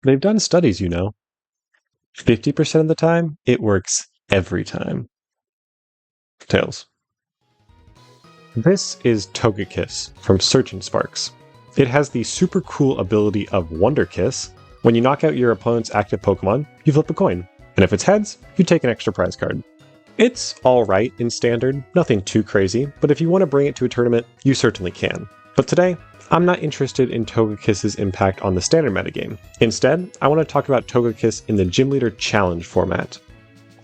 They've done studies, 50% of the time, it works every time. Tails. This is Togekiss from Search and Sparks. It has the super cool ability of Wonder Kiss. When you knock out your opponent's active Pokemon, you flip a coin, and if it's heads, you take an extra prize card. It's alright in Standard, nothing too crazy, but if you want to bring it to a tournament, you certainly can. But today, I'm not interested in Togekiss's impact on the Standard metagame. Instead, I want to talk about Togekiss in the Gym Leader Challenge format.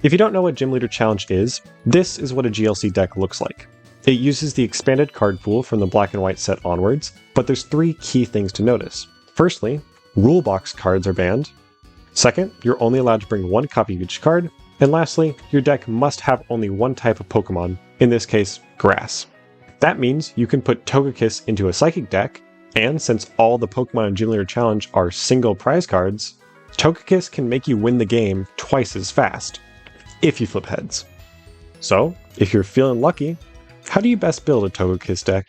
If you don't know what Gym Leader Challenge is, this is what a GLC deck looks like. It uses the expanded card pool from the black and white set onwards, but there's 3 key things to notice. Firstly, rule box cards are banned. Second, you're only allowed to bring 1 copy of each card. And lastly, your deck must have only 1 type of Pokemon, in this case, Grass. That means you can put Togekiss into a Psychic deck, and since all the Pokemon in Gym Leader Challenge are single prize cards, Togekiss can make you win the game twice as fast, if you flip heads. So, if you're feeling lucky, how do you best build a Togekiss deck?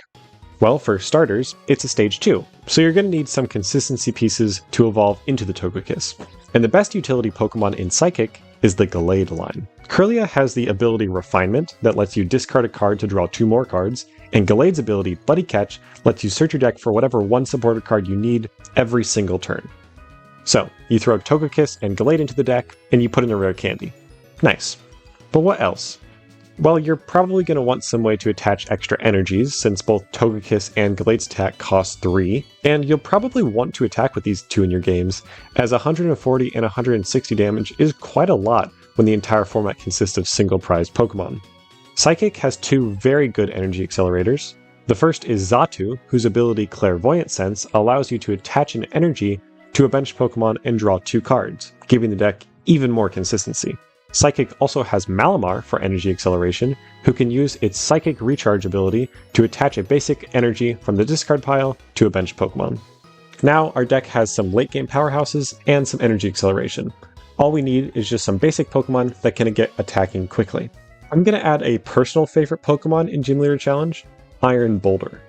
Well, for starters, it's a stage 2, so you're going to need some consistency pieces to evolve into the Togekiss. And the best utility Pokemon in Psychic is the Gallade line. Kirlia has the ability Refinement that lets you discard a card to draw 2 more cards, and Gallade's ability Buddy Catch lets you search your deck for whatever 1 supported card you need every single turn. So, you throw Togekiss and Gallade into the deck, and you put in a rare candy. Nice. But what else? Well, you're probably going to want some way to attach extra energies, since both Togekiss and Gallade's attack cost 3, and you'll probably want to attack with these 2 in your games, as 140 and 160 damage is quite a lot when the entire format consists of single prize Pokemon. Psychic has 2 very good energy accelerators. The first is Xatu, whose ability Clairvoyant Sense allows you to attach an energy to a bench Pokemon and draw 2 cards, giving the deck even more consistency. Psychic also has Malamar for energy acceleration, who can use its Psychic Recharge ability to attach a basic energy from the discard pile to a bench Pokemon. Now our deck has some late game powerhouses and some energy acceleration. All we need is just some basic Pokemon that can get attacking quickly. I'm going to add a personal favorite Pokemon in Gym Leader Challenge, Iron Boulder.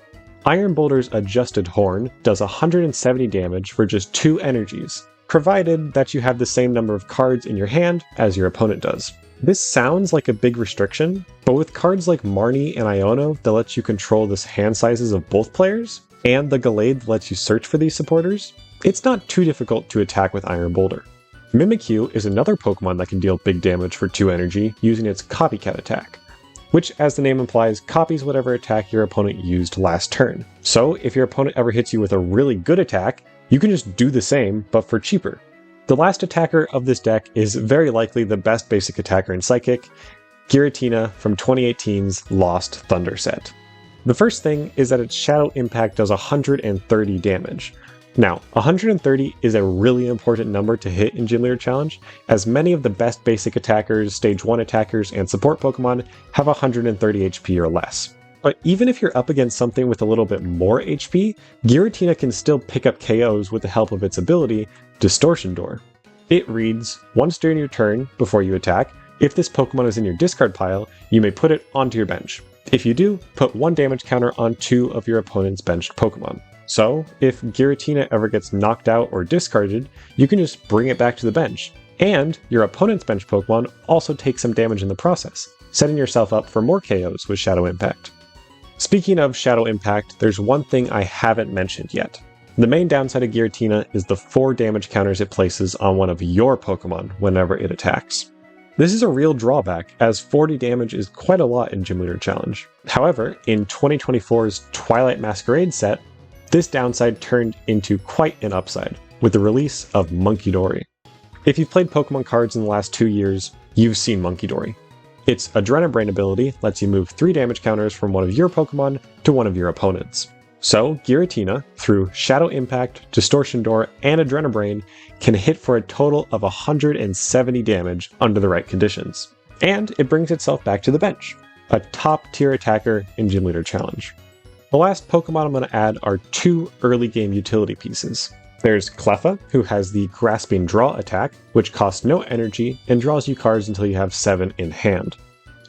Iron Boulder's Adjusted Horn does 170 damage for just 2 energies, provided that you have the same number of cards in your hand as your opponent does. This sounds like a big restriction, but with cards like Marnie and Iono that lets you control the hand sizes of both players, and the Gallade that lets you search for these supporters, it's not too difficult to attack with Iron Boulder. Mimikyu is another Pokemon that can deal big damage for 2 energy using its Copycat attack, which, as the name implies, copies whatever attack your opponent used last turn. So if your opponent ever hits you with a really good attack, you can just do the same, but for cheaper. The last attacker of this deck is very likely the best basic attacker in Psychic, Giratina from 2018's Lost Thunder set. The first thing is that its Shadow Impact does 130 damage. Now, 130 is a really important number to hit in Gym Leader Challenge, as many of the best basic attackers, Stage 1 attackers, and support Pokemon have 130 HP or less. But even if you're up against something with a little bit more HP, Giratina can still pick up KOs with the help of its ability, Distortion Door. It reads, once during your turn, before you attack, if this Pokemon is in your discard pile, you may put it onto your bench. If you do, put 1 damage counter on 2 of your opponent's benched Pokemon. So, if Giratina ever gets knocked out or discarded, you can just bring it back to the bench. And your opponent's bench Pokemon also take some damage in the process, setting yourself up for more KOs with Shadow Impact. Speaking of Shadow Impact, there's one thing I haven't mentioned yet. The main downside of Giratina is the 4 damage counters it places on one of your Pokemon whenever it attacks. This is a real drawback, as 40 damage is quite a lot in Gym Leader Challenge. However, in 2024's Twilight Masquerade set, this downside turned into quite an upside, with the release of Munkidori. If you've played Pokemon cards in the last 2 years, you've seen Munkidori. Its Adrenabrain ability lets you move 3 damage counters from one of your Pokemon to one of your opponent's. So, Giratina, through Shadow Impact, Distortion Door, and Adrenabrain, can hit for a total of 170 damage under the right conditions. And it brings itself back to the bench, a top-tier attacker in Gym Leader Challenge. The last Pokemon I'm going to add are 2 early game utility pieces. There's Cleffa, who has the Grasping Draw attack, which costs no energy and draws you cards until you have 7 in hand.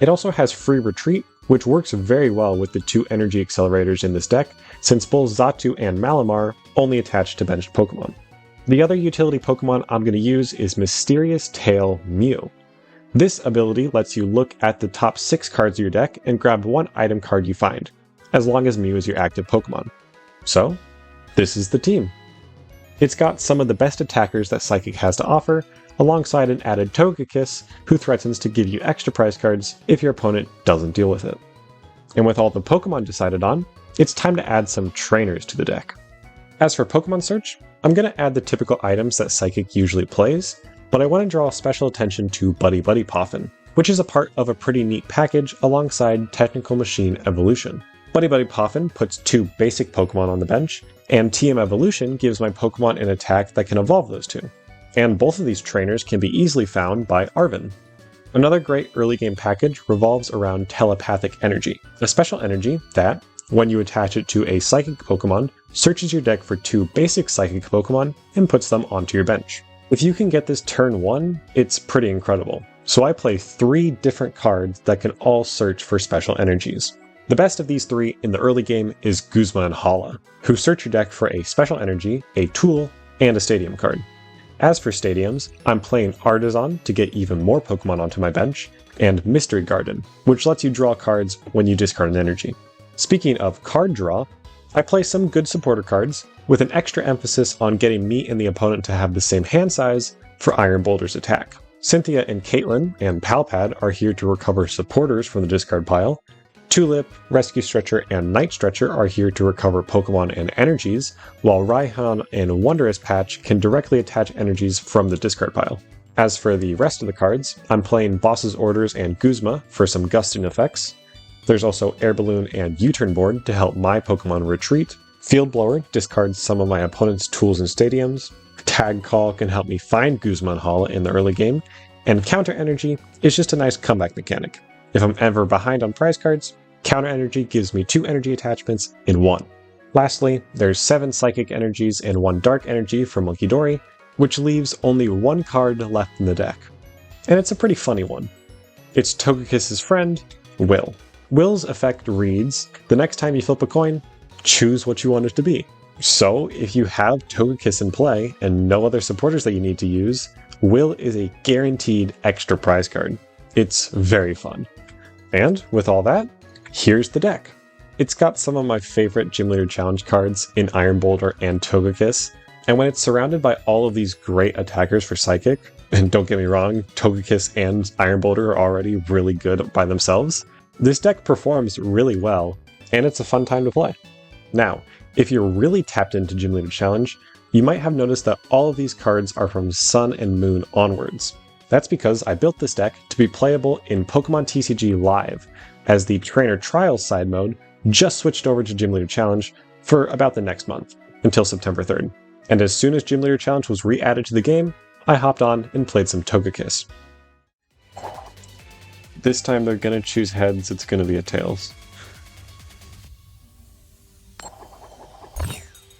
It also has Free Retreat, which works very well with the 2 energy accelerators in this deck, since both Xatu and Malamar only attach to benched Pokemon. The other utility Pokemon I'm going to use is Mysterious Tail Mew. This ability lets you look at the top 6 cards of your deck and grab one item card you find, as long as Mew is your active Pokemon. So, this is the team. It's got some of the best attackers that Psychic has to offer, alongside an added Togekiss, who threatens to give you extra prize cards if your opponent doesn't deal with it. And with all the Pokemon decided on, it's time to add some trainers to the deck. As for Pokemon search, I'm going to add the typical items that Psychic usually plays, but I want to draw special attention to Buddy Buddy Poffin, which is a part of a pretty neat package alongside Technical Machine Evolution. Buddy Buddy Poffin puts 2 basic Pokemon on the bench, and TM Evolution gives my Pokemon an attack that can evolve those 2. And both of these trainers can be easily found by Arven. Another great early game package revolves around Telepathic Energy, a special energy that, when you attach it to a Psychic Pokemon, searches your deck for 2 basic Psychic Pokemon and puts them onto your bench. If you can get this turn 1, it's pretty incredible. So I play 3 different cards that can all search for special energies. The best of these 3 in the early game is Guzma and Hala, who search your deck for a special energy, a tool, and a stadium card. As for stadiums, I'm playing Artisan to get even more Pokemon onto my bench, and Mystery Garden, which lets you draw cards when you discard an energy. Speaking of card draw, I play some good supporter cards, with an extra emphasis on getting me and the opponent to have the same hand size for Iron Boulder's attack. Cynthia and Caitlin and Palpad are here to recover supporters from the discard pile. Tulip, Rescue Stretcher, and Night Stretcher are here to recover Pokemon and energies, while Raihan and Wondrous Patch can directly attach energies from the discard pile. As for the rest of the cards, I'm playing Boss's Orders and Guzma for some gusting effects. There's also Air Balloon and U-Turn Board to help my Pokemon retreat. Field Blower discards some of my opponent's tools and stadiums. Tag Call can help me find Guzma and Hala in the early game. And Counter Energy is just a nice comeback mechanic. If I'm ever behind on prize cards, Counter Energy gives me 2 energy attachments in 1. Lastly, there's 7 Psychic Energies and 1 Dark Energy for Monkey Dory, which leaves only 1 card left in the deck. And it's a pretty funny one. It's Togekiss's friend, Will. Will's effect reads, the next time you flip a coin, choose what you want it to be. So, if you have Togekiss in play and no other supporters that you need to use, Will is a guaranteed extra prize card. It's very fun. And with all that, here's the deck. It's got some of my favorite Gym Leader Challenge cards in Iron Boulder and Togekiss, and when it's surrounded by all of these great attackers for Psychic, and don't get me wrong, Togekiss and Iron Boulder are already really good by themselves, this deck performs really well, and it's a fun time to play. Now, if you're really tapped into Gym Leader Challenge, you might have noticed that all of these cards are from Sun and Moon onwards. That's because I built this deck to be playable in Pokemon TCG Live, as the Trainer Trials side mode just switched over to Gym Leader Challenge for about the next month, until September 3rd. And as soon as Gym Leader Challenge was re-added to the game, I hopped on and played some Togekiss. This time they're gonna choose heads, it's gonna be a tails.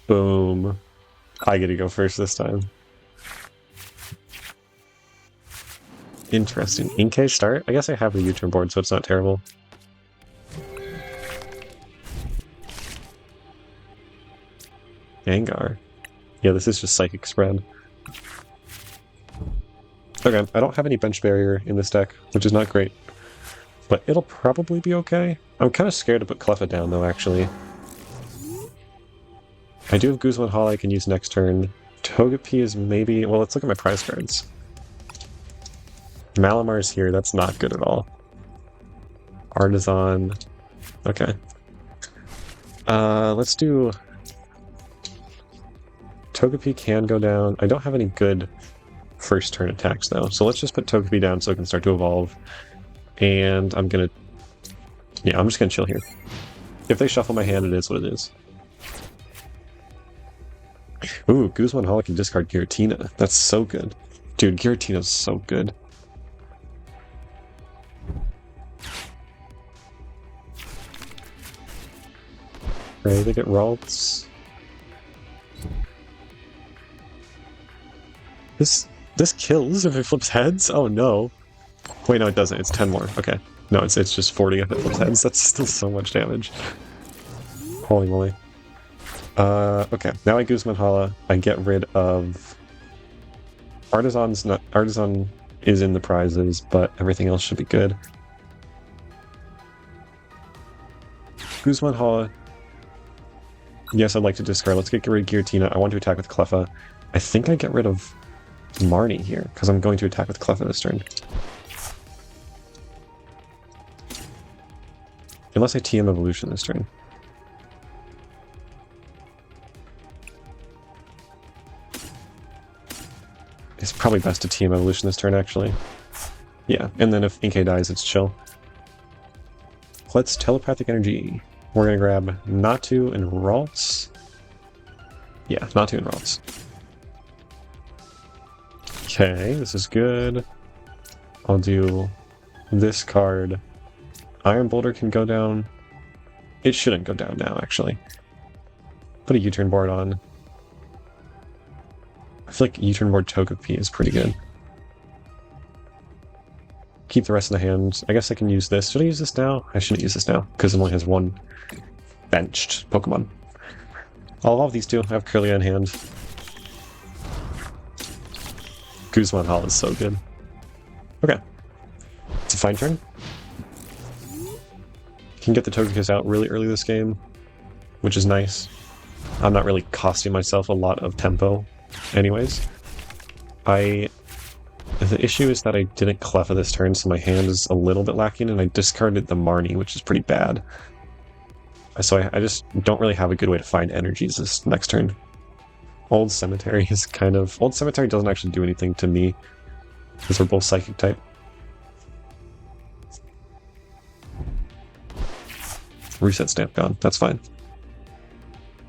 Boom. I get to go first this time. Interesting. Inkay start? I guess I have the U-turn board, so it's not terrible. Gengar. Yeah, this is just Psychic Spread. Okay, I don't have any bench barrier in this deck, which is not great. But it'll probably be okay. I'm kind of scared to put Cleffa down, though, actually. I do have Guzma and Hala I can use next turn. Togepi is maybe... Well, let's look at my prize cards. Malamar's here, that's not good at all. Artisan... Okay. Let's do... Togepi can go down. I don't have any good first turn attacks, though. So let's just put Togepi down so it can start to evolve. And I'm gonna... Yeah, I'm just gonna chill here. If they shuffle my hand, it is what it is. Ooh, Guzman Hala can discard Giratina. That's so good. Dude, Giratina's so good. Okay, they get Ralts. This kills if it flips heads? Oh no. Wait, no it doesn't. It's 10 more. Okay. No, it's just 40 if it flips heads. That's still so much damage. Holy moly. Okay, now I Guzman Hala. I get rid of Artisan is in the prizes, but everything else should be good. Guzman Hall. Yes, I'd like to discard. Let's get rid of Giratina. I want to attack with Cleffa. I think I get rid of Marnie here, because I'm going to attack with Cleffa this turn. Unless I TM Evolution this turn. It's probably best to TM Evolution this turn, actually. Yeah, and then if Inkay dies, it's chill. Let's Telepathic Energy. We're going to grab Natu and Ralts. Yeah, Natu and Ralts. Okay, this is good. I'll do this card. Iron Boulder can go down. It shouldn't go down now, actually. Put a U-turn board on. I feel like U-turn board Togekiss is pretty good. Keep the rest of the hand. I guess I can use this. Should I use this now? I shouldn't use this now, because it only has one benched Pokemon. I'll evolve these two. I have Kirlia in hand. Guzman Hall is so good. Okay. It's a fine turn. Can get the Togekiss out really early this game, which is nice. I'm not really costing myself a lot of tempo anyways. The issue is that I didn't Cleffa this turn, so my hand is a little bit lacking, and I discarded the Marnie, which is pretty bad. So I just don't really have a good way to find energies this next turn. Old Cemetery is kind of... Old Cemetery doesn't actually do anything to me, because we're both Psychic type. Reset stamp gone. That's fine.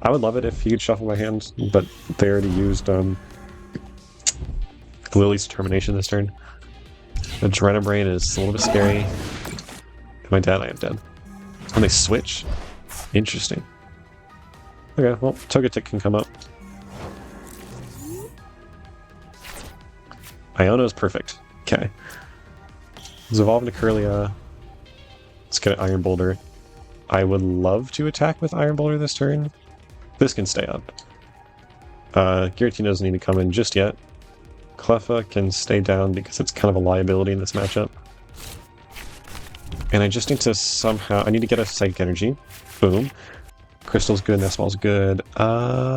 I would love it if he could shuffle my hand, but they already used Lily's Determination this turn. Adrenabrain is a little bit scary. Am I dead? I am dead. And they switch? Interesting. Okay, well, Togekiss can come up. Iono is perfect. Okay. Let's evolve into Kirlia. Let's get an Iron Boulder. I would love to attack with Iron Boulder this turn. This can stay up. Giratina doesn't need to come in just yet. Cleffa can stay down because it's kind of a liability in this matchup. And I just need to somehow... I need to get a Psychic Energy. Boom. Crystal's good, Nestball's good.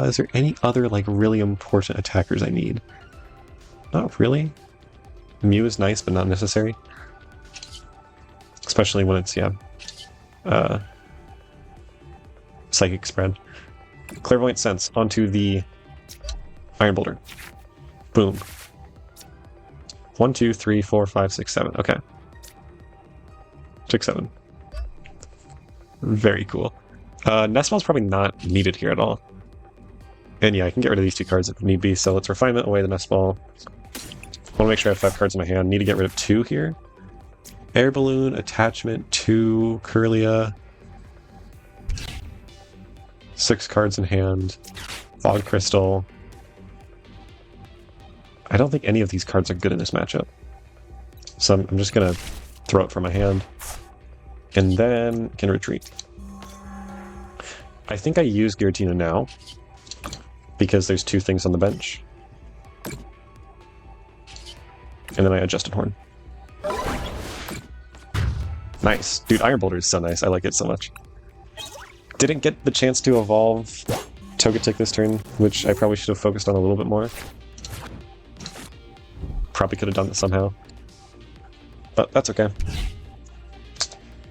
Is there any other, like, really important attackers I need? Not really. Mew is nice, but not necessary. Especially when it's, yeah... Psychic Spread. Clairvoyant Sense onto the Iron Boulder. Boom. 1, 2, 3, 4, 5, 6, 7. Okay. 6, 7. Very cool. Nestball's probably not needed here at all. And yeah, I can get rid of these two cards if need be, so let's Refinement away the Nestball. I want to make sure I have 5 cards in my hand. Need to get rid of 2 here. Air Balloon, Attachment, 2, Kirlia. 6 cards in hand. Fog Crystal. I don't think any of these cards are good in this matchup. So I'm just going to throw it from my hand. And then can retreat. I think I use Giratina now, because there's 2 things on the bench. And then I adjusted Horn. Nice. Dude, Iron Boulder is so nice. I like it so much. Didn't get the chance to evolve Togekiss this turn, which I probably should have focused on a little bit more. Probably could have done it somehow. But that's okay.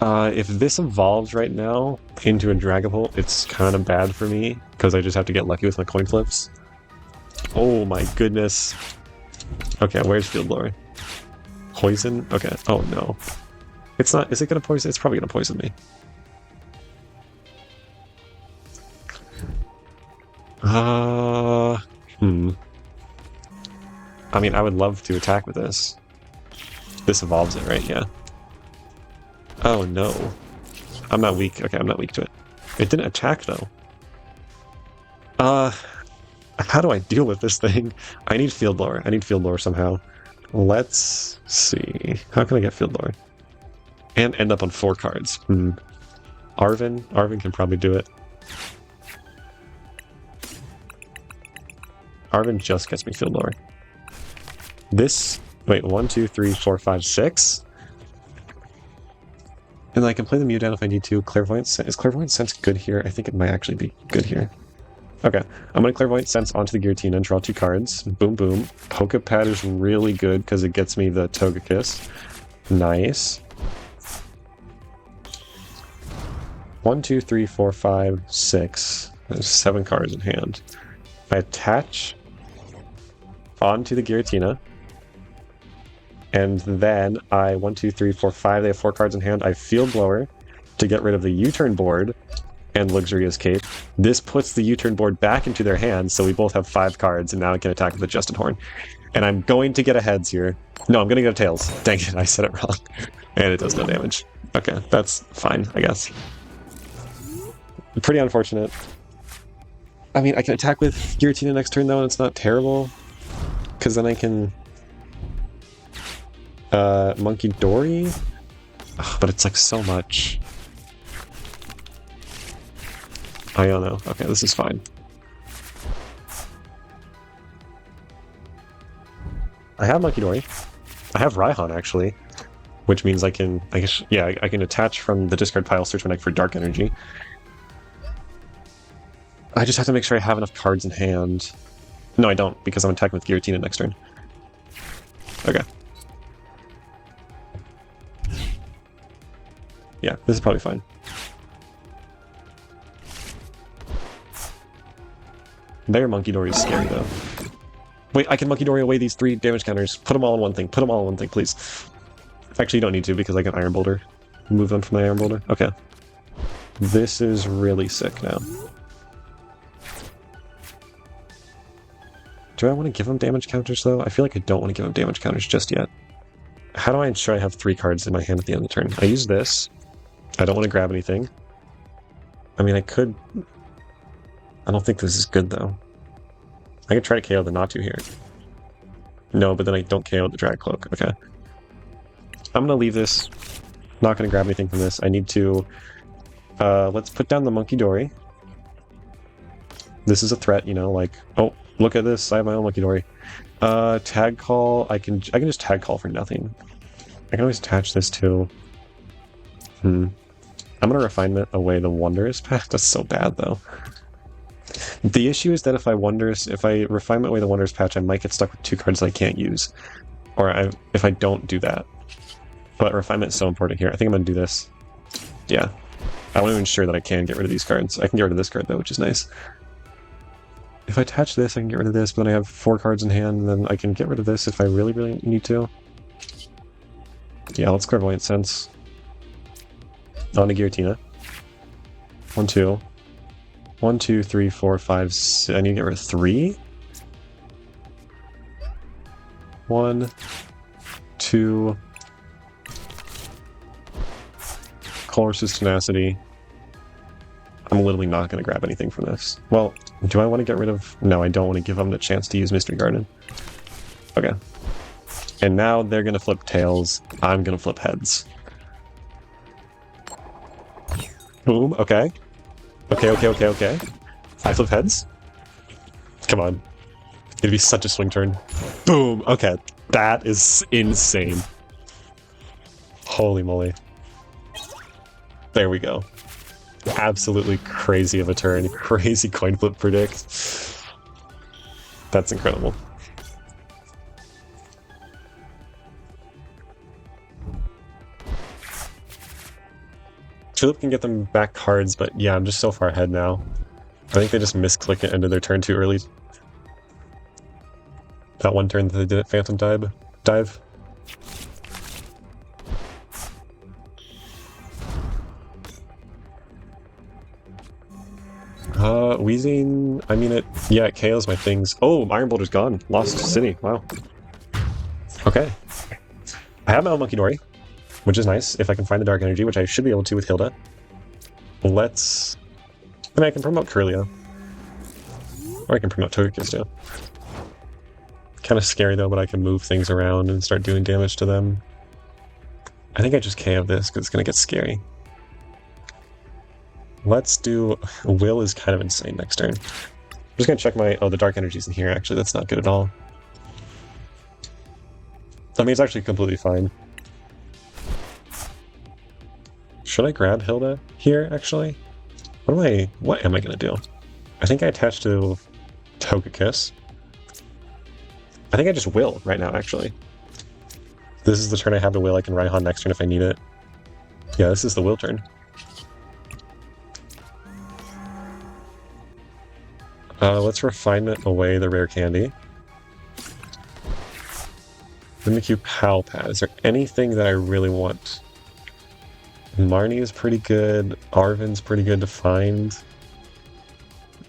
If this evolves right now into a Dragapult, it's kind of bad for me, because I just have to get lucky with my coin flips. Oh my goodness. Okay, where's Field Blower? Poison? Okay. Oh no. It's not... Is it gonna poison? It's probably gonna poison me. I mean, I would love to attack with this. This evolves it, right? Yeah. Oh no. I'm not weak. Okay, I'm not weak to it. It didn't attack though. How do I deal with this thing? I need Field Blower. I need Field Blower somehow. Let's see. How can I get Field Blower? And end up on 4 cards. Arven? Arven can probably do it. Arven just gets me Field Blower. this... Wait, 1, 2, 3, 4, 5, 6? And I can play the Mewdown if I need to. Clairvoyant Sense... Is Clairvoyant Sense good here? I think it might actually be good here. Okay, I'm going to Clairvoyant Sense onto the Giratina and draw 2 cards. Boom, boom. Pokepad is really good because it gets me the Togekiss. Nice. 1, 2, 3, 4, 5, 6. There's 7 cards in hand. I attach onto the Giratina. And then I 1, 2, 3, 4, 5. They have 4 cards in hand. I Field Blower to get rid of the U-turn board and Luxurious Cape. This puts the U-turn board back into their hands, so we both have 5 cards, and now I can attack with Adjusted Horn. And I'm going to get a heads here. No, I'm going to get a tails. Dang it, I said it wrong. And it does no damage. Okay, that's fine, I guess. Pretty unfortunate. I mean, I can attack with Giratina next turn, though, and it's not terrible. Because then I can... Monkey Dory? Ugh, but it's like so much. I don't know. Okay, this is fine. I have Monkey Dory. I have Raihan, actually. Which means I can... I guess, yeah, I can attach from the discard pile, search my deck for Dark Energy. I just have to make sure I have enough cards in hand. No, I don't, because I'm attacking with Giratina next turn. Okay. Yeah, this is probably fine. Their Monkey Dory is scary, though. Wait, I can Monkey Dory away these 3 damage counters. Put them all in one thing. Put them all in one thing, please. Actually, you don't need to, because I can Iron Boulder. Move them from my Iron Boulder. Okay. This is really sick now. Do I want to give them damage counters, though? I feel like I don't want to give them damage counters just yet. How do I ensure I have 3 cards in my hand at the end of the turn? I use this. I don't want to grab anything. I mean, I could... I don't think this is good, though. I could try to KO the Natu here. No, but then I don't KO the Drag Cloak. Okay. I'm going to leave this. Not going to grab anything from this. I need to... let's put down the Monkey Dory. This is a threat, you know, like... Oh, look at this. I have my own Monkey Dory. Tag Call. I can just Tag Call for nothing. I can always attach this to... I'm going to Refinement away the Wondrous Patch. That's so bad, though. The issue is that if I Refinement away the Wondrous Patch, I might get stuck with 2 cards that I can't use. Or if I don't do that. But Refinement is so important here. I think I'm going to do this. Yeah. I want to ensure that I can get rid of these cards. I can get rid of this card, though, which is nice. If I attach this, I can get rid of this, but then I have 4 cards in hand, and then I can get rid of this if I really, really need to. Yeah, let's Clairvoyant Sense. On to Giratina. 1, 2. 1, 2, 3, 4, 5, 6. I need to get rid of 3. 1, 2. Colress's Tenacity. I'm literally not going to grab anything from this. Well, do I want to get rid of... No, I don't want to give them the chance to use Mystery Garden. Okay. And now they're going to flip tails. I'm going to flip heads. Boom, okay. Okay. I flip heads? Come on. It'd be such a swing turn. Boom, okay. That is insane. Holy moly. There we go. Absolutely crazy of a turn. Crazy coin flip predict. That's incredible. Tulip can get them back cards, but yeah, I'm just so far ahead now. I think they just misclick it into their turn too early. That one turn that they did at Phantom Dive. Wheezing, I mean it KOs my things. Oh, Iron Boulder's gone. Lost City, wow. Okay. I have my own Monkey Dory, which is nice, if I can find the Dark Energy, which I should be able to with Hilda. I mean, I can promote Kirlia. Or I can promote Togekiss too. Kind of scary though, but I can move things around and start doing damage to them. I think I just KO this, because it's going to get scary. Let's do... Will is kind of insane next turn. I'm just going to check my... Oh, the Dark Energy's in here, actually. That's not good at all. I mean, it's actually completely fine. Should I grab Hilda here, actually? What am I gonna do? I think I attach to Togekiss. I think I just will right now, actually. This is the turn I have to will. I can Raihan next turn if I need it. Yeah, this is the will turn. Let's refinement away the rare candy. Mimikyu Pal Pad. Is there anything that I really want? Marnie is pretty good. Arven's pretty good to find.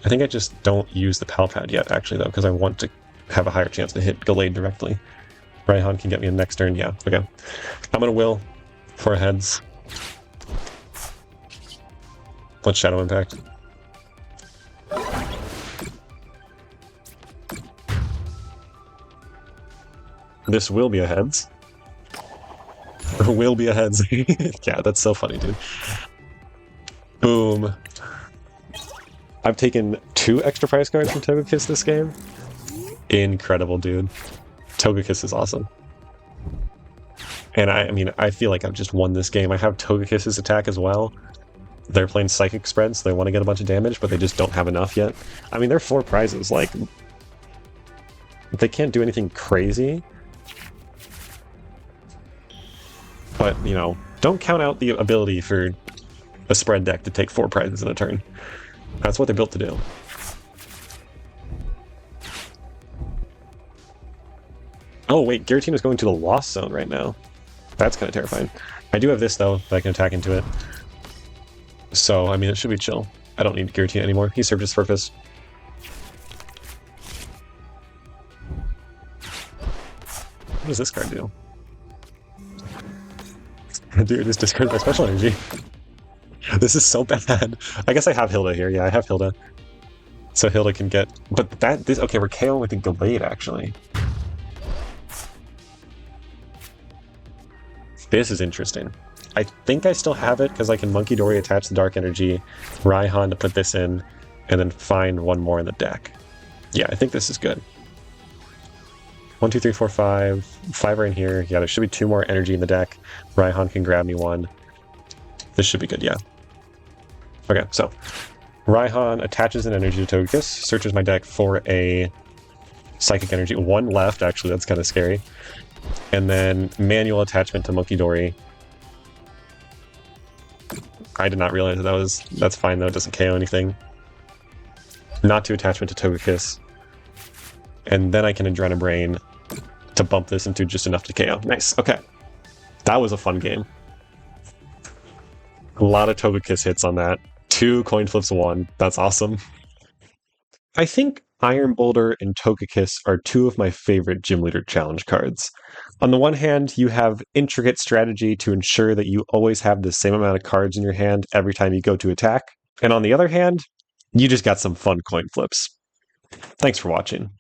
I think I just don't use the Pal Pad yet, actually, though, because I want to have a higher chance to hit Gallade directly. Raihan can get me in next turn. Yeah, okay. I'm going to will for heads. Let's Shadow Impact. This will be a heads. Will be a heads. Yeah, that's so funny, dude. Boom. I've taken 2 extra prize cards from Togekiss this game. Incredible, dude. Togekiss is awesome. And I mean, I feel like I've just won this game. I have Togekiss's attack as well. They're playing Psychic Spread, so they want to get a bunch of damage, but they just don't have enough yet. I mean, they're 4 prizes. Like, they can't do anything crazy. But, you know, don't count out the ability for a spread deck to take 4 prizes in a turn. That's what they're built to do. Oh, wait, Giratina is going to the Lost Zone right now. That's kind of terrifying. I do have this, though, that I can attack into it. So, I mean, it should be chill. I don't need Giratina anymore. He served his purpose. What does this card do? Dude, this discards my special energy. This is so bad. I guess I have Hilda here. Yeah, I have Hilda. So Hilda can get... But this... Okay, we're KOing with the Gallade, actually. This is interesting. I think I still have it, because I can Monkey Dory attach the Dark Energy, Raihan to put this in, and then find one more in the deck. Yeah, I think this is good. 1, 2, 3, 4, 5. 5 are in here. Yeah, there should be 2 more energy in the deck. Raihan can grab me 1. This should be good, yeah. Okay, so Raihan attaches an energy to Togekiss, searches my deck for a Psychic Energy. 1 left, actually, that's kind of scary. And then manual attachment to Monkey Dory. I did not realize that's fine though, it doesn't KO anything. Not to attachment to Togekiss. And then I can Adrena Brain to bump this into just enough to KO. Nice, okay. That was a fun game. A lot of Togekiss hits on that. 2 coin flips, 1. That's awesome. I think Iron Boulder and Togekiss are 2 of my favorite Gym Leader Challenge cards. On the one hand, you have intricate strategy to ensure that you always have the same amount of cards in your hand every time you go to attack. And on the other hand, you just got some fun coin flips. Thanks for watching.